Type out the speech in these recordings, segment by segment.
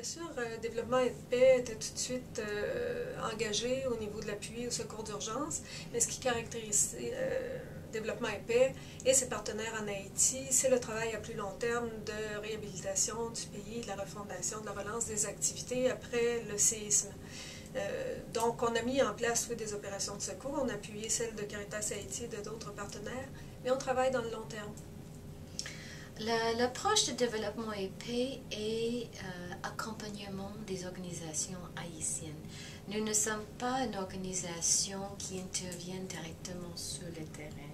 Bien sûr, Développement et Paix était tout de suite engagé au niveau de l'appui au secours d'urgence, mais ce qui caractérise Développement et Paix et ses partenaires en Haïti, c'est le travail à plus long terme de réhabilitation du pays, de la refondation, de la relance des activités après le séisme. Donc, on a mis en place des opérations de secours, on a appuyé celles de Caritas Haïti et de d'autres partenaires, mais on travaille dans le long terme. L'approche de développement et paix est accompagnement des organisations haïtiennes. Nous ne sommes pas une organisation qui intervient directement sur le terrain.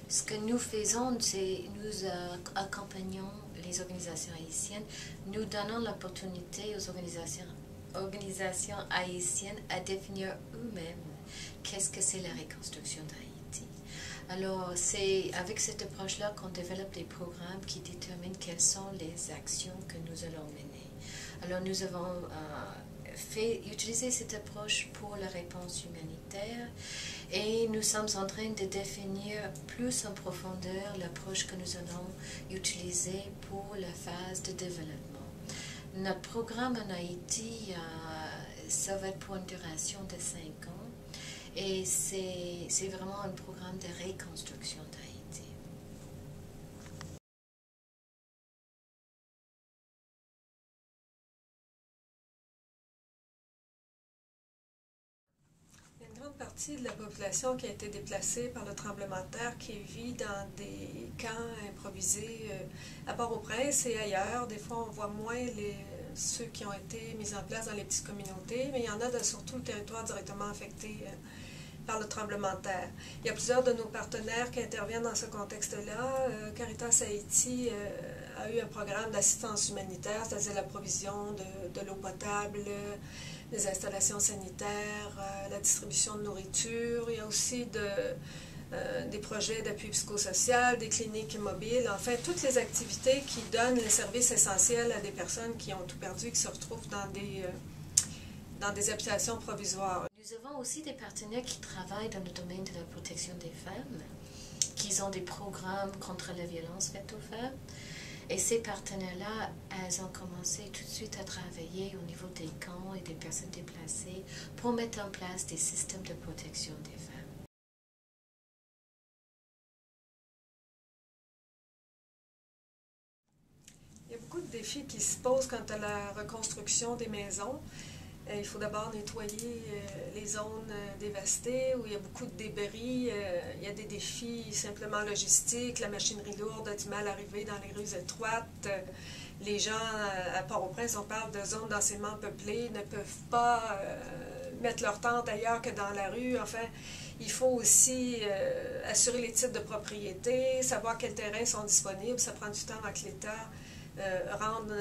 Ce que nous faisons, c'est nous accompagnons les organisations haïtiennes, nous donnons l'opportunité aux organisations haïtiennes à définir eux-mêmes qu'est-ce que c'est la reconstruction d'Haïti. Alors, c'est avec cette approche-là qu'on développe des programmes qui déterminent quelles sont les actions que nous allons mener. Alors, nous avons utilisé cette approche pour la réponse humanitaire et nous sommes en train de définir plus en profondeur l'approche que nous allons utiliser pour la phase de développement. Notre programme en Haïti, ça va être pour une duration de 5 ans. Et c'est vraiment un programme de reconstruction d'Haïti. Il y a une grande partie de la population qui a été déplacée par le tremblement de terre, qui vit dans des camps improvisés à Port-au-Prince et ailleurs. Des fois, on voit moins ceux qui ont été mis en place dans les petites communautés, mais il y en a surtout le territoire directement affecté par le tremblement de terre. Il y a plusieurs de nos partenaires qui interviennent dans ce contexte-là. Caritas Haïti a eu un programme d'assistance humanitaire, c'est-à-dire la provision de l'eau potable, des installations sanitaires, la distribution de nourriture. Il y a aussi des projets d'appui psychosocial, des cliniques mobiles, enfin toutes les activités qui donnent les services essentiels à des personnes qui ont tout perdu et qui se retrouvent dans des habitations provisoires. Nous avons aussi des partenaires qui travaillent dans le domaine de la protection des femmes, qui ont des programmes contre la violence faite aux femmes. Et ces partenaires-là, elles ont commencé tout de suite à travailler au niveau des camps et des personnes déplacées pour mettre en place des systèmes de protection des femmes. Il y a beaucoup de défis qui se posent quant à la reconstruction des maisons. Il faut d'abord nettoyer les zones dévastées où il y a beaucoup de débris. Il y a des défis simplement logistiques. La machinerie lourde a du mal à arriver dans les rues étroites. Les gens à Port-au-Prince, on parle de zones densément peuplées, ne peuvent pas mettre leur tente ailleurs que dans la rue. Enfin, il faut aussi assurer les titres de propriété, savoir quels terrains sont disponibles. Ça prend du temps avant que l'État rende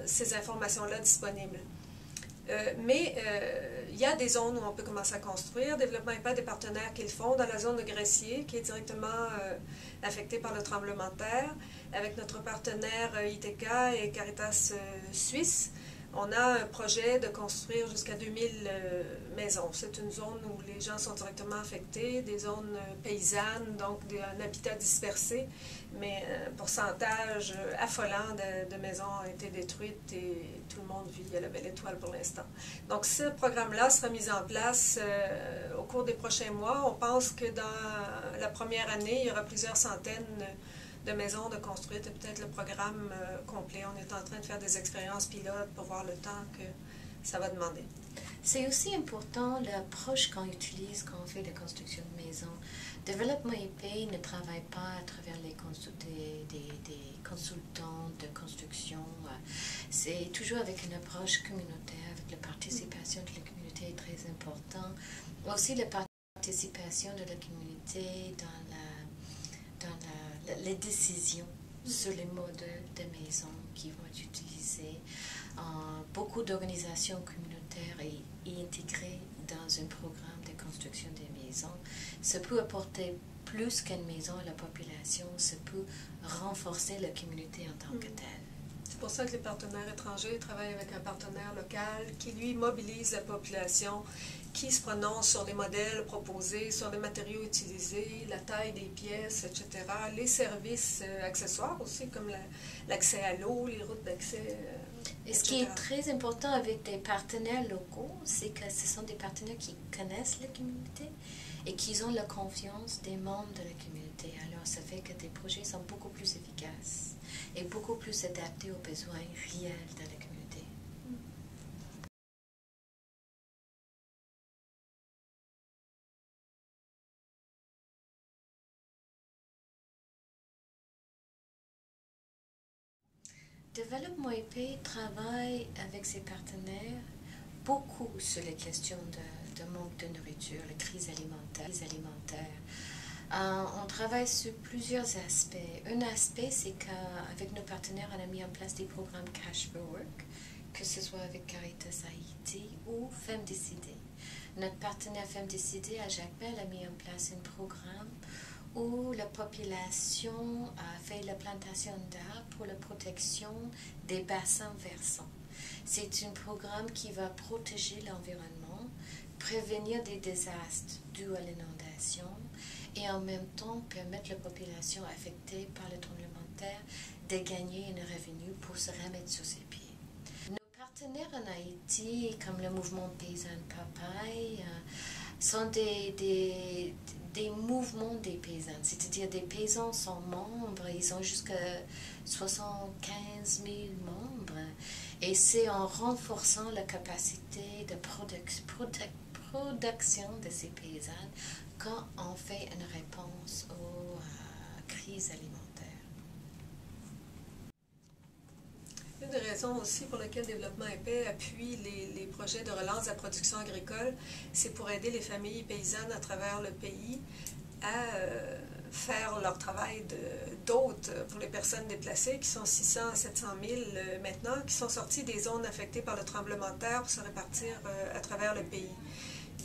ces informations-là disponibles. Mais il y a des zones où on peut commencer à construire. Développement et Paix a des partenaires qui le font. Dans la zone de Gressier, qui est directement affectée par le tremblement de terre, avec notre partenaire ITK et Caritas Suisse, on a un projet de construire jusqu'à 2000 maisons. C'est une zone où les gens sont directement affectés, des zones paysannes, donc un habitat dispersé, mais un pourcentage affolant de maisons a été détruites et tout le monde vit à la belle étoile pour l'instant. Donc ce programme-là sera mis en place au cours des prochains mois. On pense que dans la première année, il y aura plusieurs centaines de maisons de construire, et peut-être le programme complet. On est en train de faire des expériences pilotes pour voir le temps que ça va demander. C'est aussi important l'approche qu'on utilise quand on fait la construction de maisons. Développement et Paix ne travaille pas à travers des consultants de construction. C'est toujours avec une approche communautaire, avec la participation de la communauté est très importante. Aussi la participation de la communauté dans les décisions sur les modèles de maisons qui vont être utilisés. Beaucoup d'organisations communautaires y intégrées dans un programme de construction des maisons. Ça peut apporter plus qu'une maison à la population, ça peut renforcer la communauté en tant que telle. C'est pour ça que les partenaires étrangers travaillent avec un partenaire local qui, lui, mobilise la population, qui se prononce sur les modèles proposés, sur les matériaux utilisés, la taille des pièces, etc. Les services accessoires aussi, comme l'accès à l'eau, les routes d'accès Et ce qui est très important avec des partenaires locaux, c'est que ce sont des partenaires qui connaissent la communauté et qui ont la confiance des membres de la communauté. Alors, ça fait que des projets sont beaucoup plus efficaces et beaucoup plus adaptés aux besoins réels de la communauté. Développement épais travaille avec ses partenaires beaucoup sur les questions de manque de nourriture, la crise alimentaire. On travaille sur plusieurs aspects. Un aspect, c'est qu'avec nos partenaires, on a mis en place des programmes Cash for Work, que ce soit avec Caritas Haïti ou Femmes Décidées. Notre partenaire Femmes Décidées à Jacmel a mis en place un programme où la population a fait la plantation d'arbres pour la protection des bassins versants. C'est un programme qui va protéger l'environnement, prévenir des désastres dus à l'inondation et en même temps permettre à la population affectée par le tremblement de terre de gagner un revenu pour se remettre sur ses pieds. Nos partenaires en Haïti, comme le mouvement paysan Papaye, sont des mouvements des paysans, c'est-à-dire des paysans sont membres, ils ont jusqu'à 75 000 membres, et c'est en renforçant la capacité de production de ces paysans qu'on fait une réponse aux crises alimentaires. Une des raisons aussi pour lesquelles Développement épais appuie les projets de relance de la production agricole, c'est pour aider les familles paysannes à travers le pays à faire leur travail d'hôtes pour les personnes déplacées, qui sont 600 à 700 000 maintenant, qui sont sorties des zones affectées par le tremblement de terre pour se répartir à travers le pays.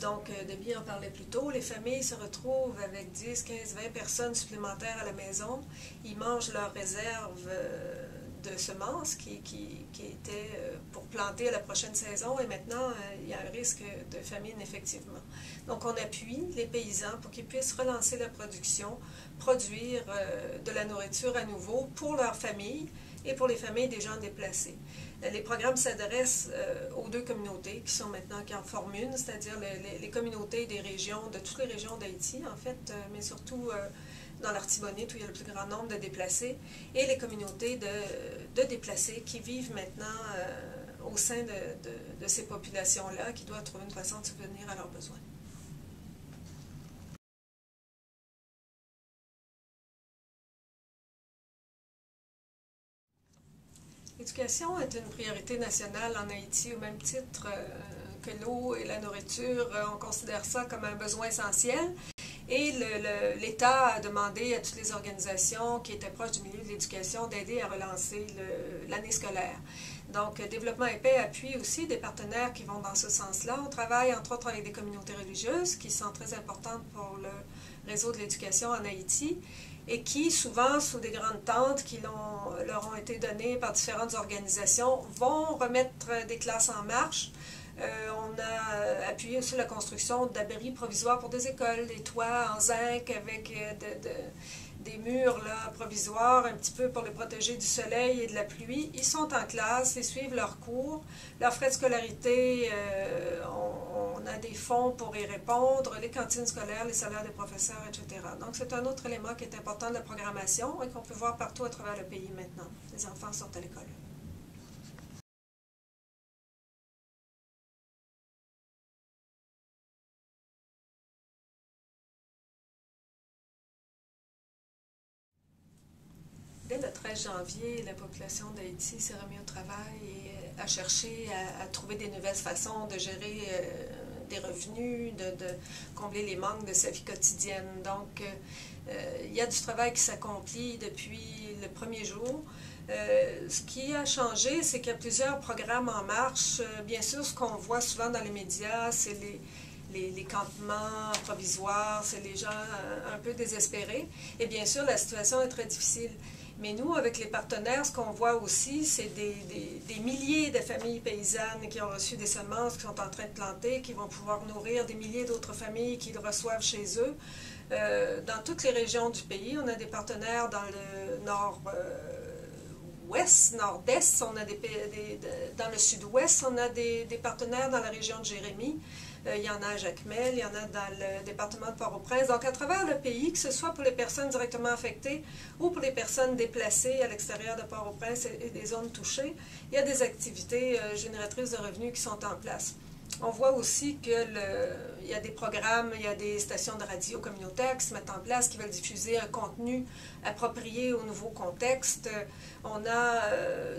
Donc, Debbie en parlait plus tôt, les familles se retrouvent avec 10, 15, 20 personnes supplémentaires à la maison. Ils mangent leurs réserves de semences qui étaient pour planter à la prochaine saison, et maintenant, il y a un risque de famine, effectivement. Donc, on appuie les paysans pour qu'ils puissent relancer la production, produire de la nourriture à nouveau pour leurs familles et pour les familles des gens déplacés. Les programmes s'adressent aux deux communautés qui en forment une, c'est-à-dire les communautés des régions, de toutes les régions d'Haïti, en fait, mais surtout dans l'Artibonite où il y a le plus grand nombre de déplacés, et les communautés de déplacés qui vivent maintenant au sein de ces populations-là, qui doivent trouver une façon de subvenir à leurs besoins. L'éducation est une priorité nationale en Haïti au même titre que l'eau et la nourriture. On considère ça comme un besoin essentiel. Et l'État a demandé à toutes les organisations qui étaient proches du milieu de l'éducation d'aider à relancer l'année scolaire. Donc, Développement épais appuie aussi des partenaires qui vont dans ce sens-là. On travaille entre autres avec des communautés religieuses qui sont très importantes pour le réseau de l'éducation en Haïti, et qui, souvent, sous des grandes tentes qui leur ont été données par différentes organisations, vont remettre des classes en marche. On a appuyé aussi la construction d'abris provisoires pour des écoles, des toits en zinc avec des murs là, provisoires, un petit peu pour les protéger du soleil et de la pluie. Ils sont en classe, ils suivent leurs cours, leurs frais de scolarité, on a des fonds pour y répondre, les cantines scolaires, les salaires des professeurs, etc. Donc c'est un autre élément qui est important de la programmation et qu'on peut voir partout à travers le pays maintenant. Les enfants sortent à l'école. Dès le 13 janvier, la population d'Haïti s'est remise au travail et a cherché à trouver des nouvelles façons de gérer des revenus, de combler les manques de sa vie quotidienne. Donc, il y a du travail qui s'accomplit depuis le premier jour. Ce qui a changé, c'est qu'il y a plusieurs programmes en marche. Bien sûr, ce qu'on voit souvent dans les médias, c'est les campements provisoires, c'est les gens un peu désespérés. Et bien sûr, la situation est très difficile. Mais nous, avec les partenaires, ce qu'on voit aussi, c'est des milliers de familles paysannes qui ont reçu des semences, qui sont en train de planter, qui vont pouvoir nourrir des milliers d'autres familles qui le reçoivent chez eux. Dans toutes les régions du pays, on a des partenaires dans le nord-ouest l'ouest, nord-est, on a dans le sud-ouest, on a des partenaires dans la région de Jérémie. Il y en a à Jacmel, il y en a dans le département de Port-au-Prince. Donc, à travers le pays, que ce soit pour les personnes directement affectées ou pour les personnes déplacées à l'extérieur de Port-au-Prince et des zones touchées, il y a des activités génératrices de revenus qui sont en place. On voit aussi qu'il y a des programmes, il y a des stations de radio communautaires qui se mettent en place, qui veulent diffuser un contenu approprié au nouveau contexte. On a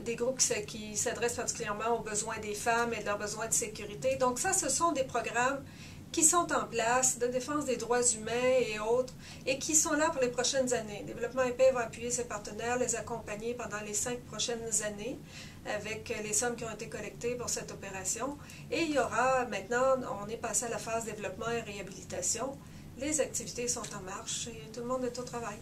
des groupes qui s'adressent particulièrement aux besoins des femmes et de leurs besoins de sécurité. Donc ça, ce sont des programmes qui sont en place, de défense des droits humains et autres, et qui sont là pour les prochaines années. Développement épais va appuyer ses partenaires, les accompagner pendant les 5 prochaines années, avec les sommes qui ont été collectées pour cette opération. Et il y aura maintenant, on est passé à la phase développement et réhabilitation. Les activités sont en marche et tout le monde est au travail.